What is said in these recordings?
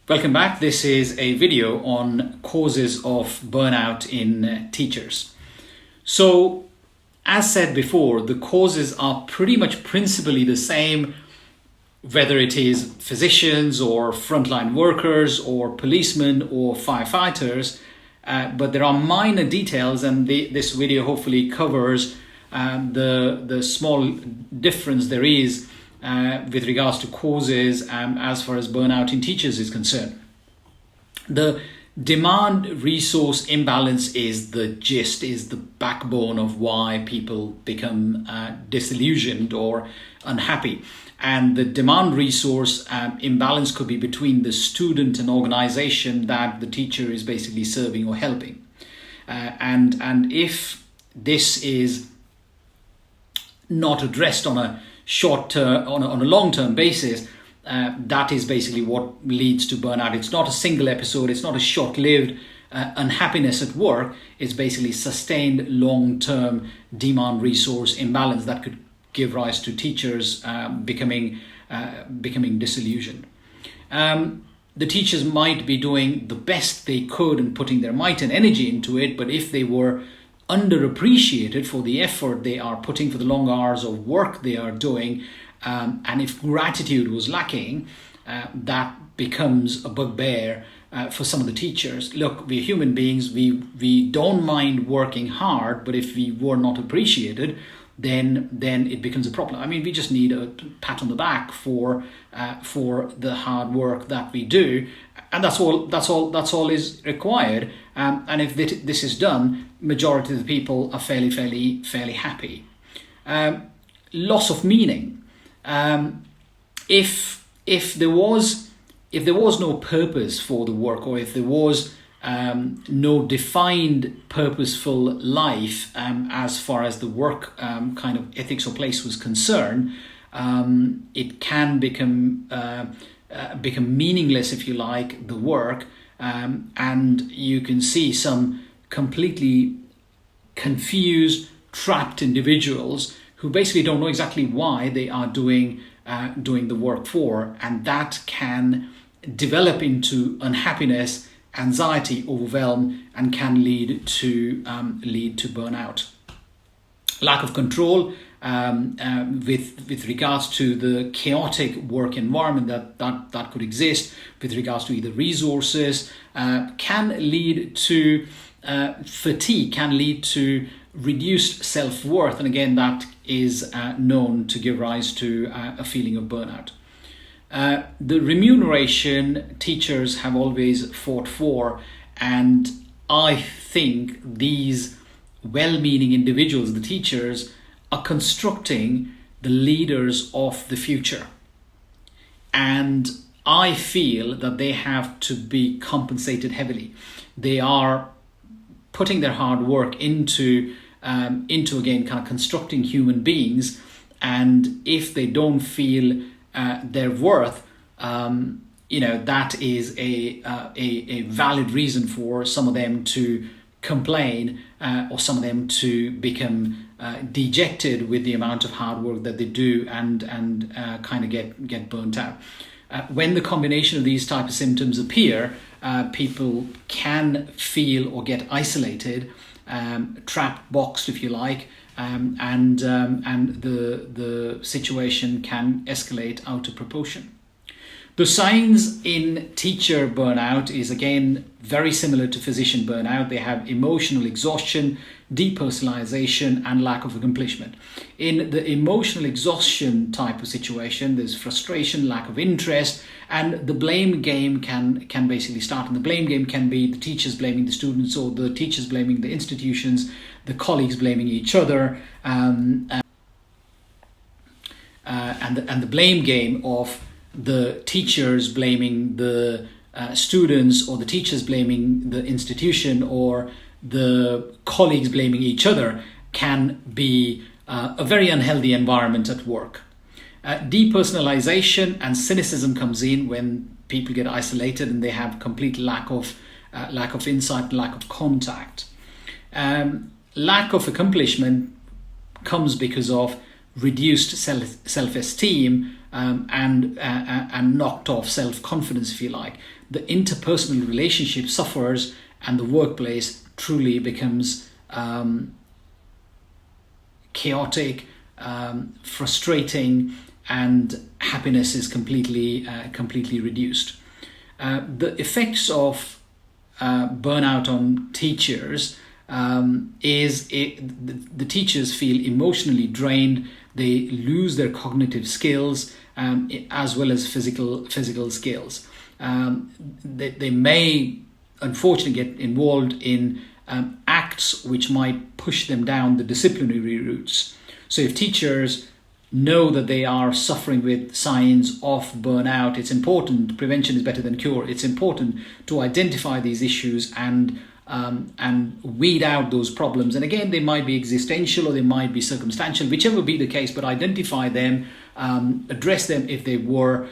Welcome back. This is a video on causes of burnout in teachers. So, as said before, the causes are pretty much principally the same, whether it is physicians or frontline workers or policemen or firefighters, but there are minor details, and this video hopefully covers the small difference there is with regards to causes as far as burnout in teachers is concerned. The demand resource imbalance is the gist, is the backbone of why people become disillusioned or unhappy. And the demand resource imbalance could be between the student and organization that the teacher is basically serving or helping. And if this is not addressed on a short-term, on a long-term basis, that is basically what leads to burnout. It's not a single episode, it's not a short-lived unhappiness at work. It's basically sustained long-term demand resource imbalance that could give rise to teachers becoming disillusioned. The teachers might be doing the best they could and putting their might and energy into it, but if they were underappreciated for the effort they are putting, for the long hours of work they are doing, and if gratitude was lacking, that becomes a bugbear for some of the teachers. Look, we're human beings, we don't mind working hard, but if we were not appreciated, then it becomes a problem. I mean, we just need a pat on the back for the hard work that we do, and that's all is required. And if this is done, majority of the people are fairly happy. Loss of meaning. If there was no purpose for the work, or if there was no defined purposeful life as far as the work kind of ethics or place was concerned, it can become meaningless, if you like, the work, and you can see some completely confused, trapped individuals who basically don't know exactly why they are doing the work for, and that can develop into unhappiness, anxiety, overwhelm, and can lead to burnout. Lack of control with regards to the chaotic work environment that could exist with regards to either resources, can lead to fatigue, can lead to reduced self-worth, and again that is known to give rise to a feeling of burnout. The remuneration teachers have always fought for, and I think these well-meaning individuals, the teachers, are constructing the leaders of the future. And I feel that they have to be compensated heavily. They are putting their hard work into again kind of constructing human beings, and if they don't feel their worth, that is a valid reason for some of them to complain, or some of them to become dejected with the amount of hard work that they do, and kind of get burnt out. When the combination of these type of symptoms appear, people can feel or get isolated, trapped, boxed, if you like, and the situation can escalate out of proportion. The signs in teacher burnout is again very similar to physician burnout. They have emotional exhaustion, depersonalization, and lack of accomplishment. In the emotional exhaustion type of situation, there's frustration, lack of interest, and the blame game can basically start. And the blame game can be the teachers blaming the students, or the teachers blaming the institutions, the colleagues blaming each other, and the blame game of the teachers blaming the students, or the teachers blaming the institution, or the colleagues blaming each other, can be a very unhealthy environment at work. Depersonalization and cynicism comes in when people get isolated and they have complete lack of insight, lack of contact. Lack of accomplishment comes because of reduced self-esteem and knocked off self-confidence, if you like. the interpersonal relationship suffers and the workplace truly becomes chaotic, frustrating, and happiness is completely reduced. The effects of burnout on teachers the teachers feel emotionally drained. They lose their cognitive skills as well as physical skills. They may unfortunately get involved in acts which might push them down the disciplinary routes. So if teachers know that they are suffering with signs of burnout, it's important. Prevention is better than cure. It's important to identify these issues and weed out those problems. And again, they might be existential or they might be circumstantial, whichever be the case. But identify them, address them if they were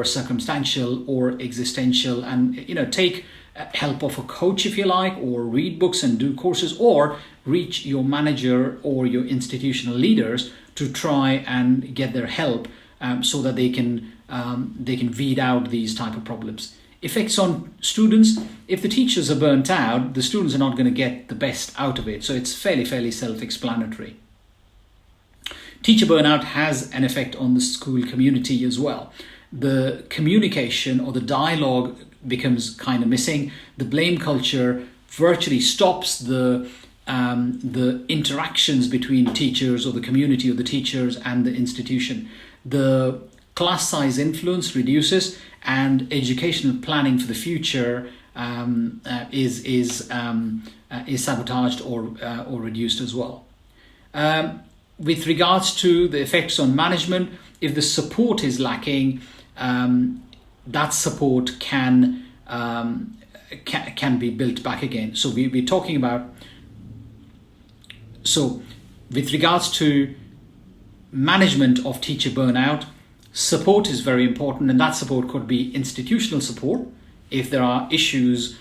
circumstantial or existential, and take help of a coach if you like, or read books and do courses, or reach your manager or your institutional leaders to try and get their help so that they can weed out these type of problems. Effects on students: if the teachers are burnt out, the students are not going to get the best out of it. So it's fairly self-explanatory. Teacher burnout has an effect on the school community as well. The communication or the dialogue becomes kind of missing. The blame culture virtually stops the interactions between teachers or the community or the teachers and the institution. The class size influence reduces, and educational planning for the future is sabotaged or reduced as well. With regards to the effects on management, if the support is lacking, that support can be built back again. So we're talking about. So with regards to management of teacher burnout, support is very important, and that support could be institutional support if there are issues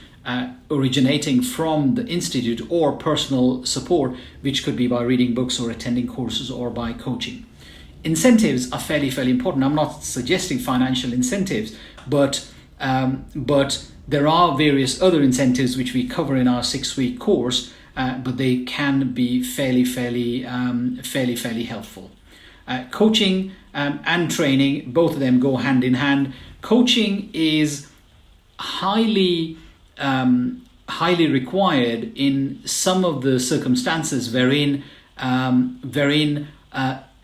originating from the institute, or personal support, which could be by reading books or attending courses or by coaching. Incentives are fairly important. I'm not suggesting financial incentives, but there are various other incentives which we cover in our 6-week course, but they can be fairly helpful. Coaching and training, both of them go hand in hand. Coaching is highly required in some of the circumstances wherein an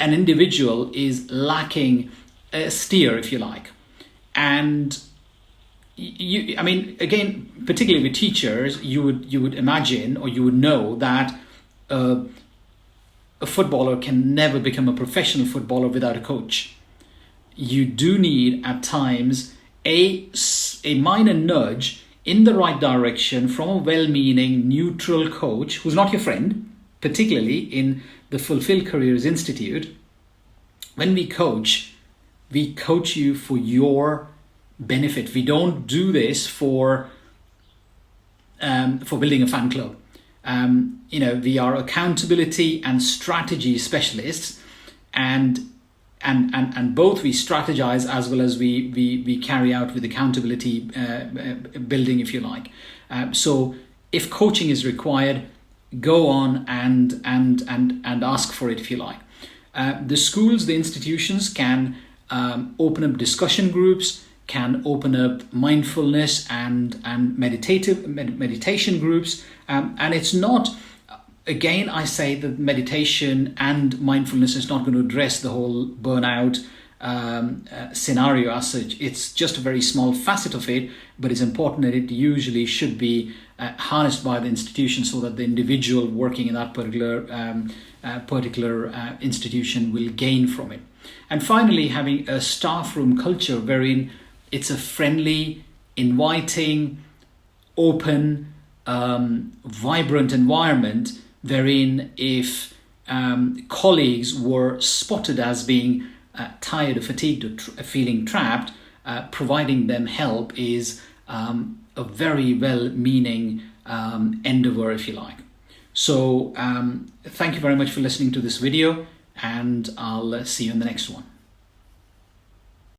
individual is lacking a steer, if you like. And again, particularly with teachers, you would imagine, or you would know, that a footballer can never become a professional footballer without a coach. You do need at times a minor nudge in the right direction from a well-meaning, neutral coach who's not your friend, particularly in the Fulfilled Careers Institute. When we coach you for your benefit. We don't do this for building a fan club. We are accountability and strategy specialists, and both we strategize as well as we carry out with accountability building, if you like. So if coaching is required, go on and ask for it, if you like. The schools, the institutions can open up discussion groups, can open up mindfulness and meditation groups, and it's not. Again, I say that meditation and mindfulness is not going to address the whole burnout scenario as such. It's just a very small facet of it, but it's important that it usually should be harnessed by the institution so that the individual working in that particular institution will gain from it. And finally, having a staff room culture wherein it's a friendly, inviting, open, vibrant environment, wherein if colleagues were spotted as being tired or fatigued or feeling trapped, providing them help is a very well-meaning endeavor, if you like. So thank you very much for listening to this video, and I'll see you in the next one.